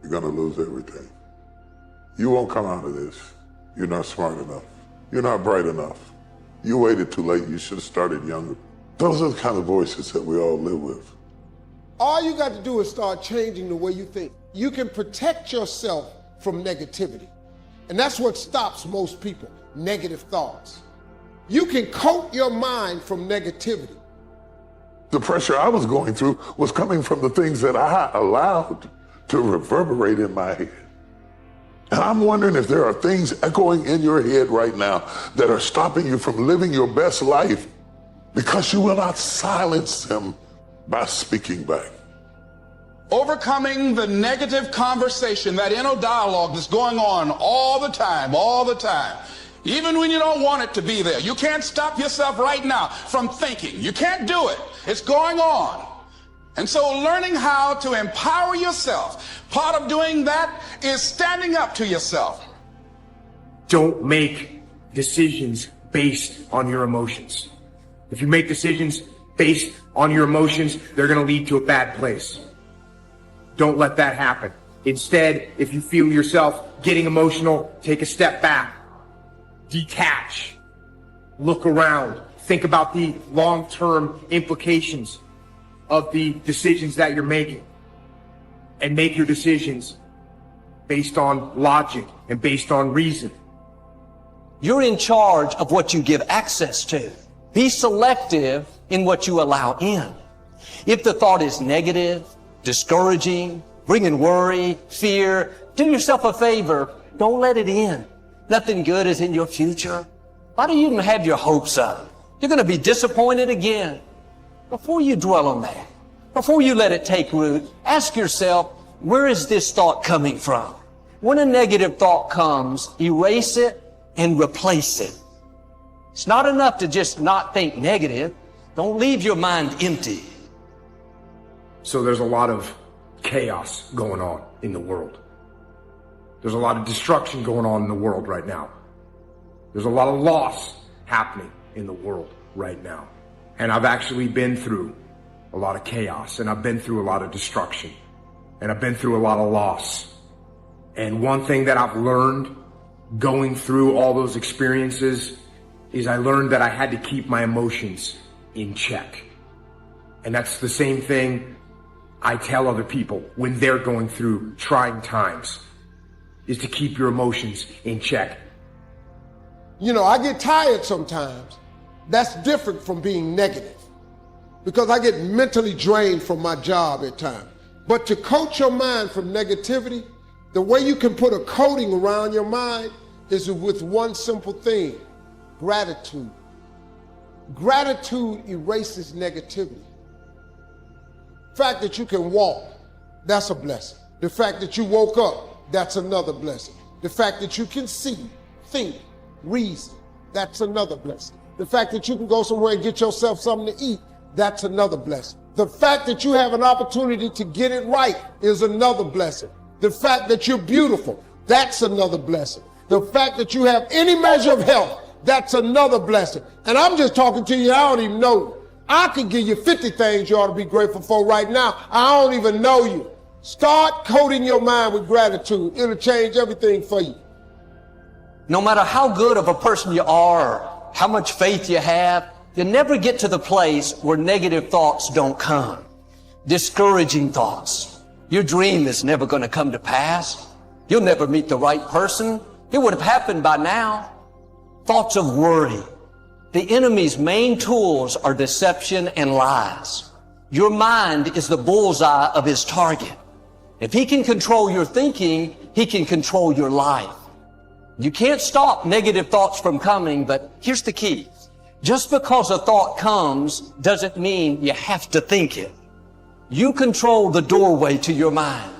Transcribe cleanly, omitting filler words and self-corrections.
you're gonna lose everything. You won't come out of this. You're not smart enough. You're not bright enough. You waited too late. You should have started younger. Those are the kind of voices that we all live with. All you got to do is start changing the way you think. You can protect yourself from negativity. And that's what stops most people, negative thoughts. You can coat your mind from negativity. The pressure I was going through was coming from the things that I allowed to reverberate in my head. And I'm wondering if there are things echoing in your head right now that are stopping you from living your best life because you will not silence them by speaking back. Overcoming the negative conversation, that inner dialogue that's going on all the time, even when you don't want it to be there. You can't stop yourself right now from thinking. You can't do it. It's going on. And so learning how to empower yourself, part of doing that is standing up to yourself. Don't make decisions based on your emotions. If you make decisions based on your emotions, they're going to lead to a bad place. Don't let that happen. Instead, if you feel yourself getting emotional, take a step back. Detach. Look around. Think about the long-term implications of the decisions that you're making. And make your decisions based on logic and based on reason. You're in charge of what you give access to. Be selective in what you allow in. If the thought is negative, discouraging, bringing worry, fear, do yourself a favor, don't let it in. Nothing good is in your future. Why do you even have your hopes up? You're going to be disappointed again. Before you dwell on that, before you let it take root, ask yourself, where is this thought coming from? When a negative thought comes, erase it and replace it. It's not enough to just not think negative. Don't leave your mind empty. So there's a lot of chaos going on in the world. There's a lot of destruction going on in the world right now. There's a lot of loss happening in the world right now. And I've actually been through a lot of chaos, and I've been through a lot of destruction, and I've been through a lot of loss. And one thing that I've learned going through all those experiences is I learned that I had to keep my emotions in check. And that's the same thing I tell other people when they're going through trying times, is to keep your emotions in check. You know, I get tired sometimes. That's different from being negative, because I get mentally drained from my job at times. But to coat your mind from negativity, the way you can put a coating around your mind is with one simple thing: gratitude. Gratitude erases negativity. The fact that you can walk, that's a blessing. The fact that you woke up, that's another blessing. The fact that you can see, think, reason, that's another blessing. The fact that you can go somewhere and get yourself something to eat, that's another blessing. The fact that you have an opportunity to get it right is another blessing. The fact that you're beautiful, that's another blessing. The fact that you have any measure of health, that's another blessing. And I'm just talking to you, I don't even know you. I could give you 50 things you ought to be grateful for right now. I don't even know you. Start coating your mind with gratitude. It'll change everything for you. No matter how good of a person you are, or how much faith you have, you'll never get to the place where negative thoughts don't come. Discouraging thoughts. Your dream is never going to come to pass. You'll never meet the right person. It would have happened by now. Thoughts of worry. The enemy's main tools are deception and lies. Your mind is the bullseye of his target. If he can control your thinking, he can control your life. You can't stop negative thoughts from coming, but here's the key. Just because a thought comes doesn't mean you have to think it. You control the doorway to your mind.